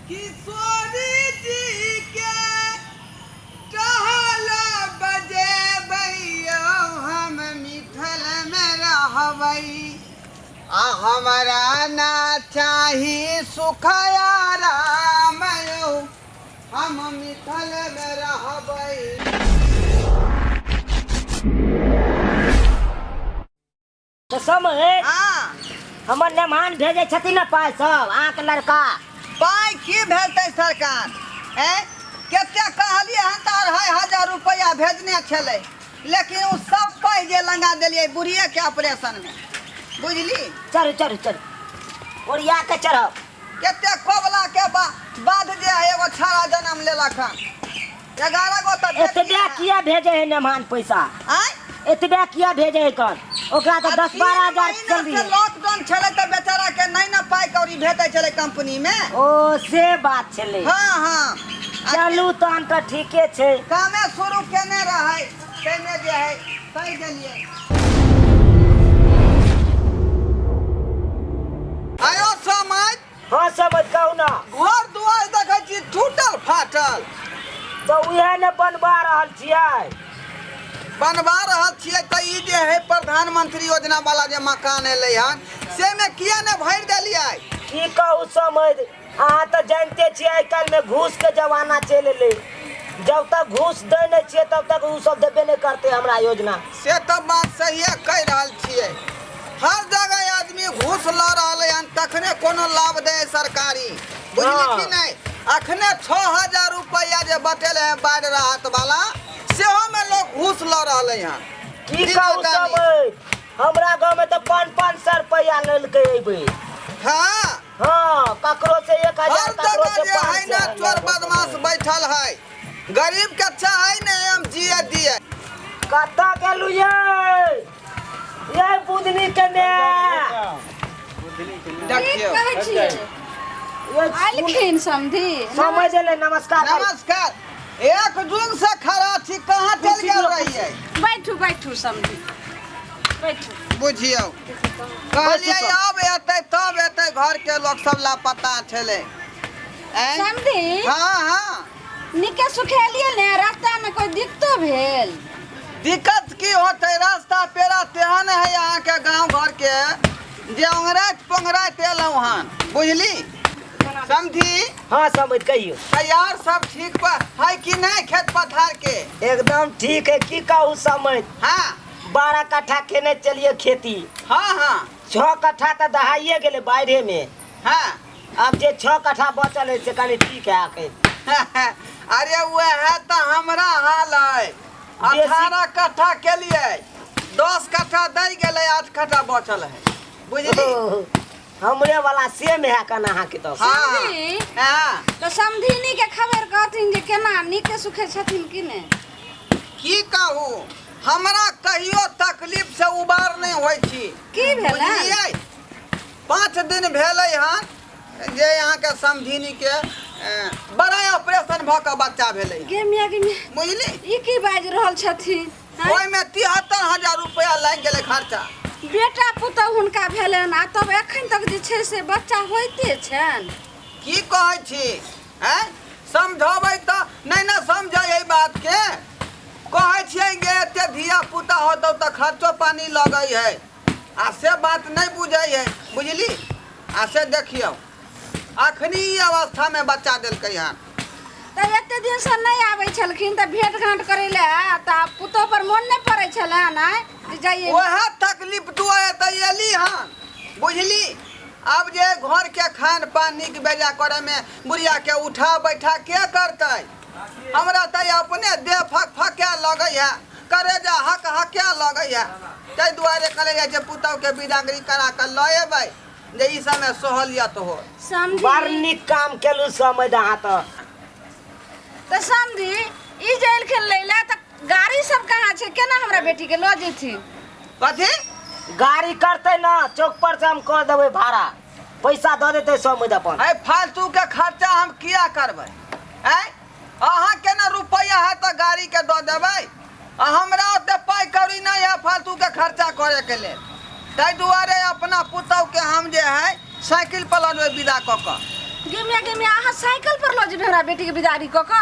किशोरी जी के टहला बजे भैया हम मिथल में रहबै आ हमारा ना चाही सुखया राम यौ हम मिथल में रहबै। तो समझ हाँ हमर मेहमान भेजे छथिन न पाय सब आँख लड़का पाई की भेजतै सरकार कते कहलिए हन त 2,500 रुपया भेजने छलै लेकिन उ सब पाई जे लंगा देलिए बुढ़िए के ऑपरेशन में बुझली। चल चल चल ओरिया के चढ़ब कते कोबला के बाद जे है एगो छाड़ा जन्म लेलक हन 11 गो त एतबे किया भेजे है मेहमान पैसा आय एतबे किया भेजे है कौन ओकरा तो 10-12 हजार चल रही है। लॉकडाउन छलै त बेचारा के नहीं न पाई कौड़ी भेटै छलै कंपनी में। ओ से बात छलै। हाँ हाँ चलू तहन त ठीके छै कामे शुरू केने रहै केने जे है कहि देलिए। आयो समझ हाँ समझ कहू ना घर दुआर देखै छी टूटल फाटल तो उहे ने बनवा रहल छियै बनवा रहल छियै त ई जे है प्रधानमंत्री योजना वाला जे मकान एलै हन से में किया ने भरि देलियै। की कहू समझ अहाँ तो जानते छियै आइ काल्हि में घूस के जमाना चल एलै जब तक घूस दे नहीं छियै तब तक उ सब देबे नहीं करते हमरा योजना से तो बात सही कहि रहल छियै हर जगह आदमी घूस ल रहल हन तखने कोनो लाभ दे सरकारी बुझली कि नहीं। अखने 6,000 रुपया जे बटेले हैं बाढ़ राहत वाला सेहो में लोग घूस ल रहल हन। की कहू समझ हमरा गांव में तो 500 रुपया लेलकै एबे। हाँ हाँ ककरो से 1,000 हर ककरो जगह से जे है ना 500 चोर बदमाश बैठल है गरीब के चाहे नहीं हम जिए दिए। कत्ता गेलू ये बुधनी के ने देखियो आलखिन समधी समझ ले नमस्कार नमस्कार एक जुग से खड़ा छी कहाँ चल गेल रहिए। बैठू बैठू समधी बैठू बुझियो कहलिए अब एतै तब एतै घर के लोग सब लापता छले। समधी हाँ हाँ निके सुखेलिए ने रास्ता में कोई दिक्कतो भेल दिक्कत की होते रास्ता पेरा तेहन है यहाँ के गांव घर के जे ओंगराइत पोंगराइत एलहुँ हन बुझली समझी। हाँ समझ कहियो तैयार सब ठीक पर है कि नहीं खेत पथार के एकदम ठीक है की कहू समझ हाँ 12 कट्ठा केने चलिए खेती हाँ हाँ 6 कट्ठा तो दहाइए गेले बाढ़े में हाँ अब जे 6 कट्ठा बचल है से कनी ठीक है आके अरे वह है तो हमरा हाल है 18 कट्ठा के लिए 10 कट्ठा दे गेले 8 कट्ठा बचल है बुझली। हमरे वाला सेम है कना अहाँ के तो हाँ समधी हाँ तो समधीनी के खबर कहथिन जे केना निके सुखे छथिन कि ने की कहू हमरा कहियो तकलीफ से उबार नहीं होई छी की भेलै बुझलियै 5 दिन भेलै हन जे यहाँ के समधिनी के बड़ा ऑपरेशन भ के बच्चा भेलै गे मिया बुझली। ई की बाज रहल छथिन ओहि में 73,000 रुपया लग गेलै खर्चा। बेटा पुतहु हुनका भेलन आ तब एखन तक जे छै से बच्चा होइते छन की कहै छी समझबै त नहीं ना समझै एहि बात के कहै छियै गे एते धिया पुता होतौ त खर्चो पानी लगै है आ से बात नहीं बुझै है बुझली। आ से देखियो अखनी ई अवस्था में बच्चा देलकै हन त एते दिन से नहीं आबै छलखिन त भेंट घाट करै ले त पुतहु पर मोन नहीं पड़ै छले ना जे जाइए वह तकलीफ दुआरे त एली हन बुझली। अब जे घर के खान पान निक बेजा करे में बुढ़िया के उठा बैठा के करतै हमरा त अपने देह फक फके लगे है करे जा हक हके लगे है ताहि दुआरे कहले जाइ छै पुतहु के बिदागरी करा के ल एबै जे ई समय सहूलियत हो। समझी बड़ नीक काम केलू समझ अहाँ तो त समझी ई जेल खेल लैला त गाड़ी सब कहाँ छै केना हमरा बेटी के ल जेथिन कथी गाड़ी करते ना चौक पर से हम कर देवे भाड़ा पैसा दे देते समझ अपन है फालतू के खर्चा हम किया करबै अहाँ के ना रुपया है तो गाड़ी के दे देबै हमरा ओते पाई कौड़ी नहीं है फालतू के खर्चा करे के लिए ताहि दुआरे अपना पुतहु के हम जे है साइकिल पर लदबै विदा क गेमिया अहाँ साइकिल पर लो जेबे हमरा बेटी के बिदारी क क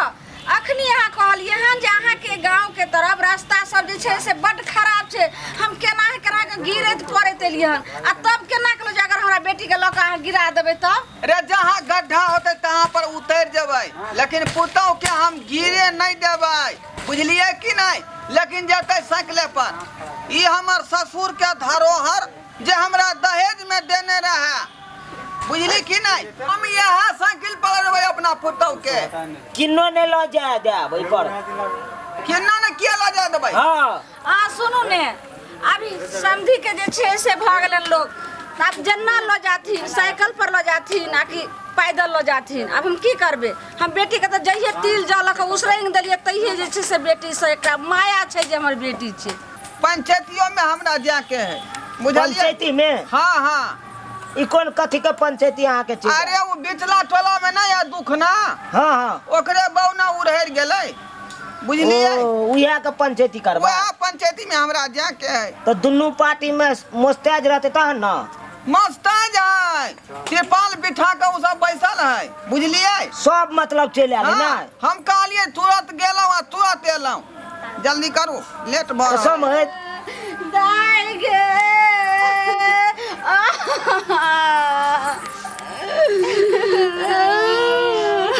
अखनी अहाँ कहलिए हन जे अहाँ के गांव के तरफ रास्ता सब जे छै से बड खराब छै हम केना के गिरत पड़त एलिए हन आ तब केना के अगर हमरा बेटी के लक अहाँ गिरा देबै त रे जहाँ गड्ढा होते तहाँ पर उतर जेबै लेकिन पुतौ के हम गिरे नहीं देबै बुझलिए कि नहीं लेकिन जतै साइकिले पर ई हमर ससुर के धरोहर जे हमरा दहेज में देने रहे बुझली कि नहीं हम यहाँ साइकिल पकड़बै अपना पुतौ के किन्नो ने लो जाए देब ओइ पर केना ने किया ला जा देबै हां सुनू ने अभी समधी के जे छै से भ गेलन लोग आप जन्ना लो जाथिन साइकिल पर लो जाथिन ना कि पैदल लो जाथिन अब हम की करबे हम बेटी के त जइए तिल जलक उसरंग देलिए तइहे जे छै से बेटी से एकटा माया छै जे हमर बेटी छै पंचायतियों में हमरा जाके है बुझलिए पंचायती में हाँ हाँ ई कोन कथी के पंचायती अहाँ के छै अरे वो बिचला टोला में ना या दुख ना हां हां ओकरे बौना उड़हर गेलै बुझलिए उहा के पंचायती करबा वह पंचायती में हमरा जाके है तो दुनू पार्टी में मुस्ताज रहते तहन ना मस्ताज है तिरपाल बिठा के उ सब बैसल है बुझलिए सब मतलब चले आले ना हम कहलिए तुरंत गेलौ आ तुरंत एलौ जल्दी करू लेट भ रहल समझ दाई गे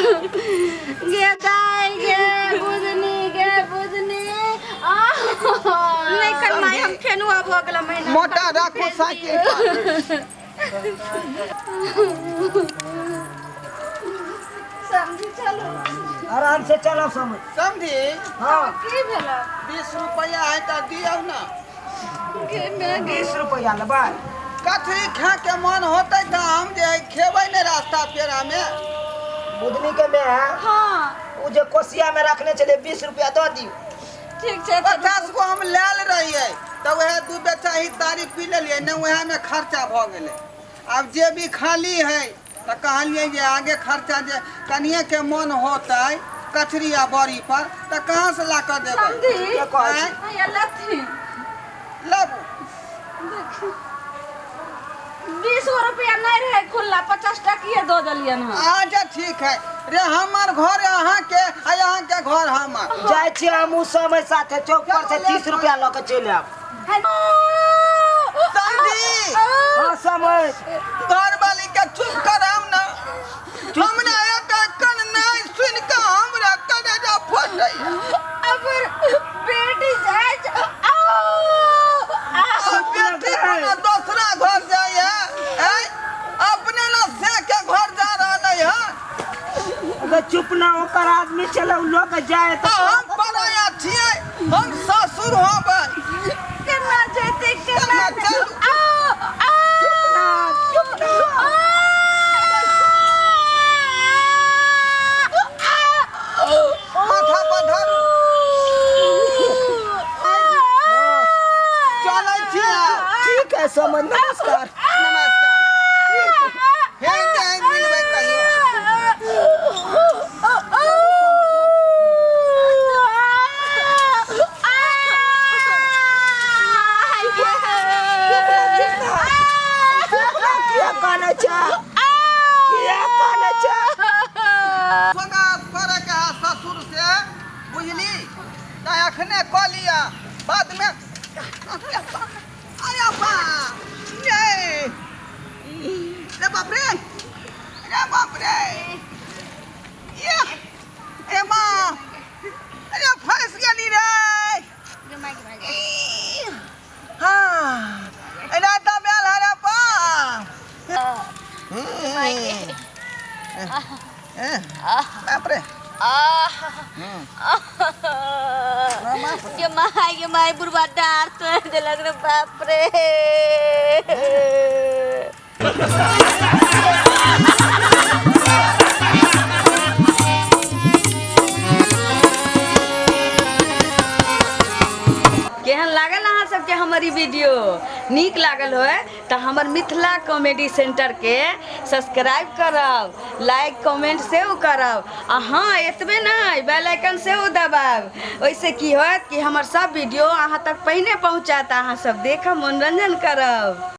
गे दाई गे बुझनी नहीं कर माय हम फेनुआ भ गेल महीना मोटा राखू साइकिल पर समझी चलो आराम से चलो समझ समझी हां की भेला 20 रुपया है त दियौ ना के में 20 रुपया ले भाई कथी खा के मन होतै त हम जे खेबै ने रास्ता पेड़ा में बुधनी के में हां उ जे कोसिया में रखने चले 20 रुपया दो दियो ठीक छै 50 को हम लेल रहिए त वह दू बेटा ही तारी पी लेलिए न वह में खर्चा भ गेलै अब जे भी खाली है त कहलिए जे आगे खर्चा जे कनिए के मन होतै कचरी आ बड़ी पर त कहां से ला कर देबै समझी ये लथी लब 20 रुपया नहीं रहे खुला 50 टकिए दो दलियन हां अच्छा ठीक है रे हमर घर अहाँ के आ अहाँ के घर हमर जाय छी हम उ समय साथे चौक पर से 30 रुपया ल के चले आब समझी हां समझ घर वाली के चुप कराम ना हमरा एक कन नहीं सुन के हमरा कलेजा फटै अगर बेटी जाए बेटी को दूसरा घर जाए है अपने ना से के घर जा रहलै है अगर चुप ना ओकर आदमी चले उ लोग जाए तो हम पराया छियै हम ससुर होबै केना जेते केना चल चुप ना माथा पर धरू चलै छियै ठीक है समझ नमस्कार नमस्कार हे नहीं मिलबै कहियो क्या कहना चाह क्या कहना चाह स्वागत करे के है ससुर से बुझली त एखने क लिया बाद में आया बा ये रे बाप रे ये ए मां अरे फंस गेली रे हां एना त मेल हरे पा बाप रे ये माय बुरबा डार तो देलक रे बाप रे केहन लागल अहाँ सबके हमारी वीडियो नीक लागल होय तो हमर मिथिला कॉमेडी सेंटर के सब्सक्राइब करब लाइक कमेंट सेहो करब आ हाँ एतबे नहीं बेल आइकन सेहो दबाब ओइसे की होत कि हमर सब वीडियो अहाँ तक पहिने पहुँचात अहाँ सब देखब मनोरंजन करब।